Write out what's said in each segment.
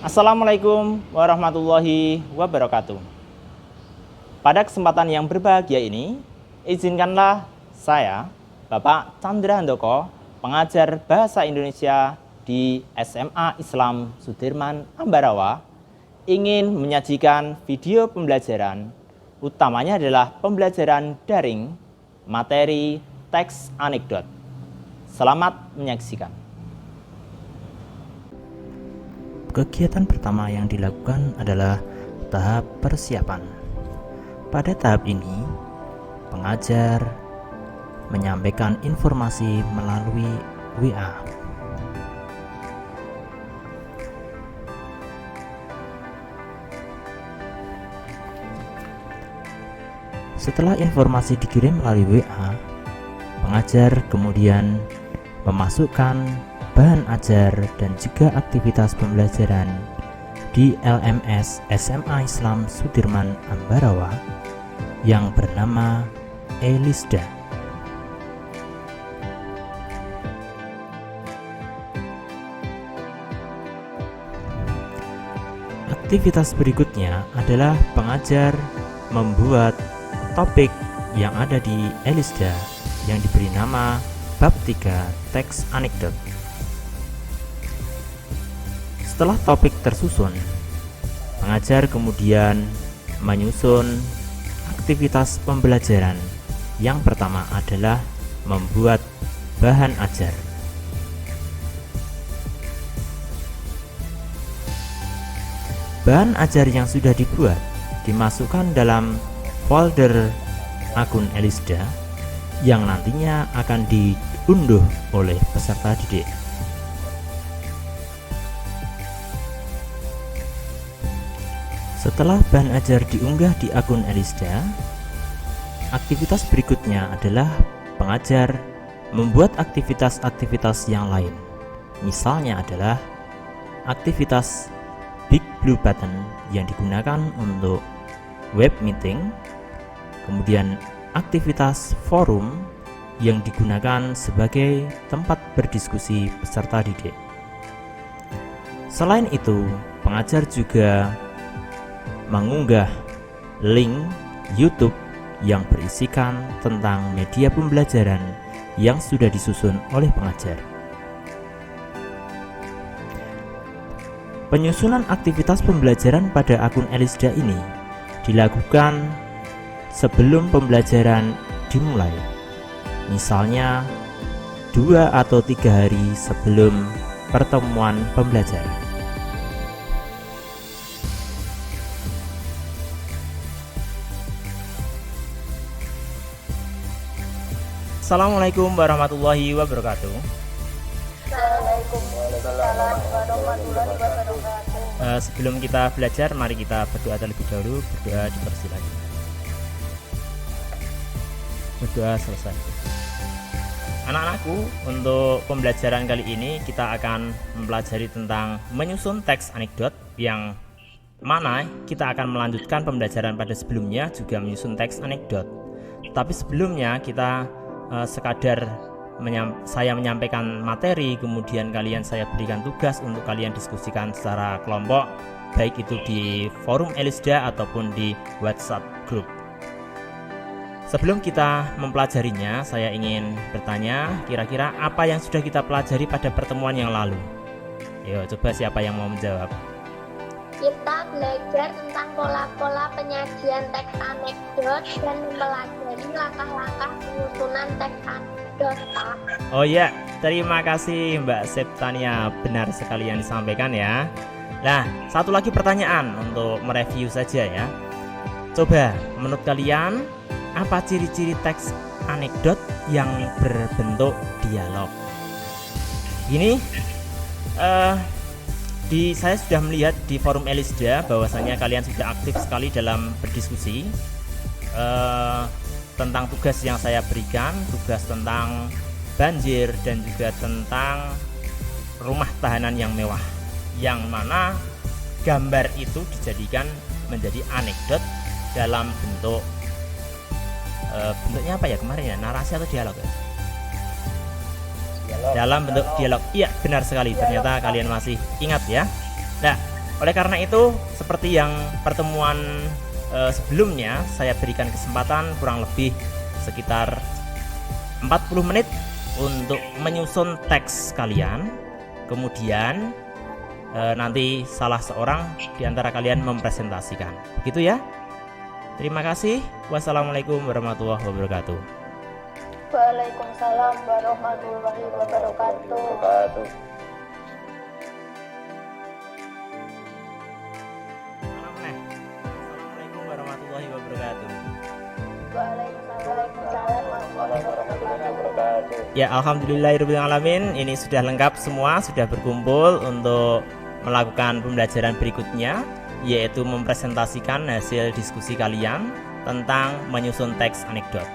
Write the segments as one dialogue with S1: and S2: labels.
S1: Assalamualaikum warahmatullahi wabarakatuh. Pada kesempatan yang berbahagia ini, izinkanlah saya, Bapak Chandra Handoko, pengajar Bahasa Indonesia di SMA Islam Sudirman Ambarawa, ingin menyajikan video pembelajaran, utamanya adalah pembelajaran daring, materi teks anekdot. Selamat menyaksikan.
S2: Kegiatan pertama yang dilakukan adalah tahap persiapan. Pada tahap ini, pengajar menyampaikan informasi melalui WA. Setelah informasi dikirim melalui WA, pengajar kemudian memasukkan bahan ajar dan juga aktivitas pembelajaran di LMS SMA Islam Sudirman Ambarawa yang bernama Elisda. Aktivitas berikutnya adalah pengajar membuat topik yang ada di Elisda yang diberi nama Bab 3 Teks Anekdot. Setelah topik tersusun, pengajar kemudian menyusun aktivitas pembelajaran. Yang pertama adalah membuat bahan ajar. Bahan ajar yang sudah dibuat dimasukkan dalam folder akun Elisda yang nantinya akan diunduh oleh peserta didik. Setelah bahan ajar diunggah di akun Elisda, aktivitas berikutnya adalah pengajar membuat aktivitas-aktivitas yang lain. Misalnya adalah aktivitas Big Blue Button yang digunakan untuk web meeting, kemudian aktivitas forum yang digunakan sebagai tempat berdiskusi peserta didik. Selain itu, pengajar juga mengunggah link YouTube yang berisikan tentang media pembelajaran yang sudah disusun oleh pengajar. Penyusunan aktivitas pembelajaran pada akun Elisda ini dilakukan sebelum pembelajaran dimulai, misalnya 2 atau 3 hari sebelum pertemuan pembelajaran.
S1: Assalamualaikum warahmatullahi wabarakatuh. Sebelum kita belajar, mari kita berdoa terlebih dahulu. Berdoa dipersilakan. Berdoa selesai. Anak-anakku, untuk pembelajaran kali ini kita akan mempelajari tentang menyusun teks anekdot, yang mana kita akan melanjutkan pembelajaran pada sebelumnya juga menyusun teks anekdot. Tapi sebelumnya kita sekadar saya menyampaikan materi, kemudian kalian saya berikan tugas untuk kalian diskusikan secara kelompok, baik itu di forum Elisda ataupun di WhatsApp group. Sebelum kita mempelajarinya, saya ingin bertanya, kira-kira apa yang sudah kita pelajari pada pertemuan yang lalu? Ayo, coba siapa yang mau menjawab?
S3: Kita belajar tentang pola-pola penyajian teks anekdot dan mempelajari langkah-langkah penyusunan teks anekdot, Pak.
S1: Oh ya, terima kasih Mbak Septania, benar sekali yang disampaikan ya. Nah, satu lagi pertanyaan untuk mereview saja ya. Coba, menurut kalian apa ciri-ciri teks anekdot yang berbentuk dialog? Ini saya sudah melihat di forum Elisda bahwasanya kalian sudah aktif sekali dalam berdiskusi tentang tugas yang saya berikan, tugas tentang banjir dan juga tentang rumah tahanan yang mewah, yang mana gambar itu dijadikan menjadi anekdot dalam bentuk bentuknya apa ya kemarin ya, narasi atau dialog ya? Dalam bentuk dialog. Iya, benar sekali. Ternyata kalian masih ingat ya. Nah, oleh karena itu seperti yang pertemuan sebelumnya, saya berikan kesempatan kurang lebih sekitar 40 menit untuk menyusun teks kalian. Kemudian nanti salah seorang di antara kalian mempresentasikan. Begitu ya. Terima kasih. Wassalamualaikum warahmatullahi wabarakatuh.
S3: Waalaikumsalam warahmatullahi wabarakatuh.
S1: Assalamualaikum warahmatullahi wabarakatuh.
S3: Waalaikumsalam warahmatullahi wabarakatuh.
S1: Ya, alhamdulillahirrahmanirrahim. Ini sudah lengkap semua, sudah berkumpul untuk melakukan pembelajaran berikutnya, yaitu mempresentasikan hasil diskusi kalian tentang menyusun teks anekdot.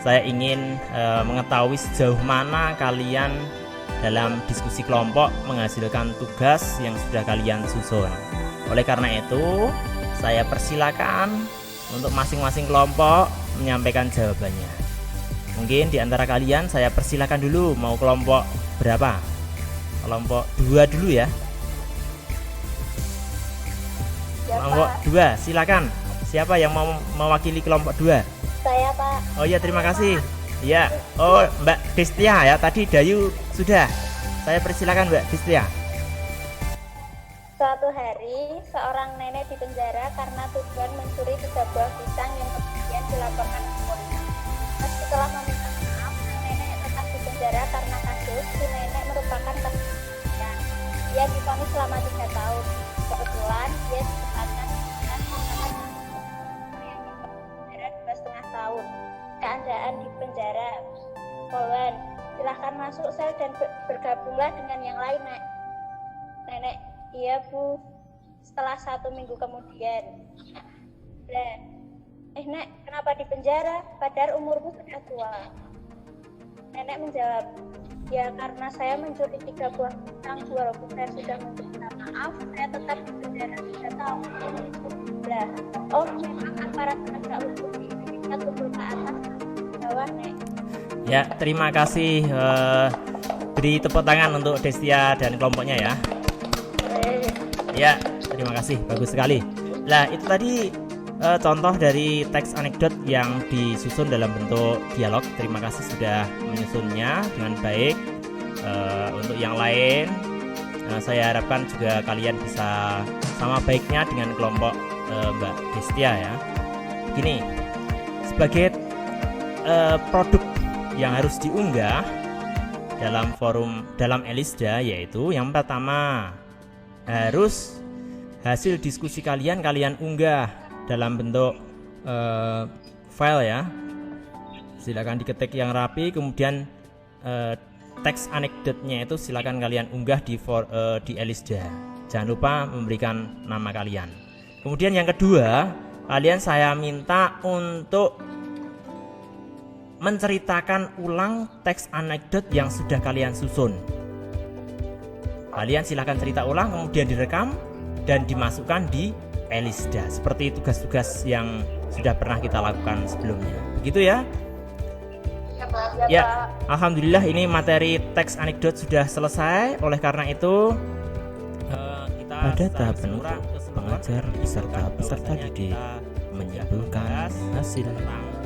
S1: Saya ingin mengetahui sejauh mana kalian dalam diskusi kelompok menghasilkan tugas yang sudah kalian susun. Oleh karena itu, saya persilakan untuk masing-masing kelompok menyampaikan jawabannya. Mungkin di antara kalian saya persilakan dulu, mau kelompok berapa? Kelompok 2 dulu ya. Kelompok 2, silakan. Siapa yang mau mewakili kelompok 2?
S3: Saya, Pak.
S1: Oh iya, terima kasih. Ya, oh Mbak Destia ya. Tadi Dayu sudah. Saya persilakan Mbak Destia.
S3: Suatu hari, seorang nenek dipenjara karena tujuan mencuri 3 buah pisang yang kemudian dilaporkan ke polisi. Setelah meminta maaf, nenek tetap dipenjara karena kasus si nenek merupakan kasus kematian. Dia divonis selama 3 tahun. Kebetulan dia ditempatkan dengan penjara 2,5 tahun. Keadaan di penjara Poland. Silahkan masuk sel dan bergabunglah dengan yang lain, Nek. Nenek, iya Bu. Setelah 1 minggu kemudian. Nek, kenapa di penjara? Padahal umurku sudah tua. Nenek menjawab, ya karena saya mencuri 3 buah pisang, walaupun saya sudah meminta maaf, saya tetap di penjara 3 tahun. Oh, memang aparat penegak hukum di Indonesia tumpul ke atas ke bawah, Nek.
S1: Ya, terima kasih. Beri tepuk tangan untuk Destia dan kelompoknya ya. Ya, terima kasih. Bagus sekali. Nah, itu tadi contoh dari teks anekdot yang disusun dalam bentuk dialog. Terima kasih sudah menyusunnya dengan baik. Untuk yang lain, saya harapkan juga kalian bisa sama baiknya dengan kelompok Mbak Destia ya. Begini, sebagai produk yang harus diunggah dalam forum dalam Elisda, yaitu yang pertama harus hasil diskusi kalian unggah dalam bentuk file ya. Silakan diketik yang rapi, kemudian teks anekdotnya itu silakan kalian unggah di Elisda. Jangan lupa memberikan nama kalian. Kemudian yang kedua, kalian saya minta untuk menceritakan ulang teks anekdot yang sudah kalian susun. Kalian silakan cerita ulang, kemudian direkam dan dimasukkan di Elisda seperti tugas-tugas yang sudah pernah kita lakukan sebelumnya. Begitu ya? Ya, alhamdulillah ini materi teks anekdot sudah selesai. Oleh karena itu kita
S2: Pada tahap penutup, pengajar beserta peserta didik menyimpulkan hasil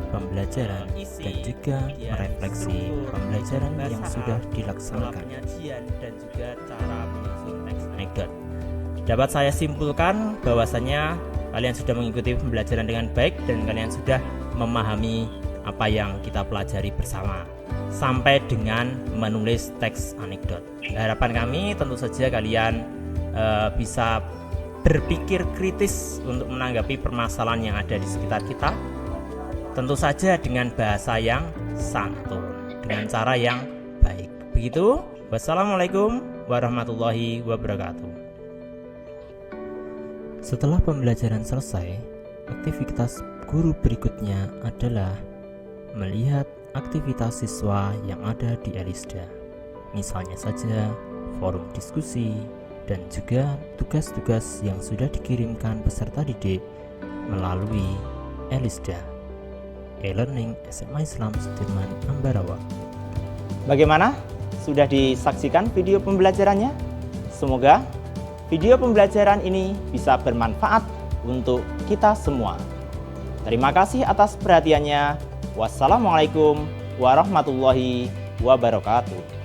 S2: pembelajaran dan juga merefleksi pembelajaran yang sudah dilaksanakan.
S1: Penyajian dan juga cara menyusun teks anekdot. Dapat saya simpulkan bahwasanya kalian sudah mengikuti pembelajaran dengan baik dan kalian sudah memahami apa yang kita pelajari bersama sampai dengan menulis teks anekdot. Harapan kami tentu saja kalian bisa berpikir kritis untuk menanggapi permasalahan yang ada di sekitar kita. Tentu saja dengan bahasa yang santun, dengan cara yang baik. Begitu. Wassalamualaikum warahmatullahi wabarakatuh.
S2: Setelah pembelajaran selesai, aktivitas guru berikutnya adalah melihat aktivitas siswa yang ada di Elisda. Misalnya saja forum diskusi, dan juga tugas-tugas yang sudah dikirimkan peserta didik melalui Elisda, e-learning SMA Islam Sudirman Ambarawa.
S1: Bagaimana? Sudah disaksikan video pembelajarannya? Semoga video pembelajaran ini bisa bermanfaat untuk kita semua. Terima kasih atas perhatiannya. Wassalamualaikum warahmatullahi wabarakatuh.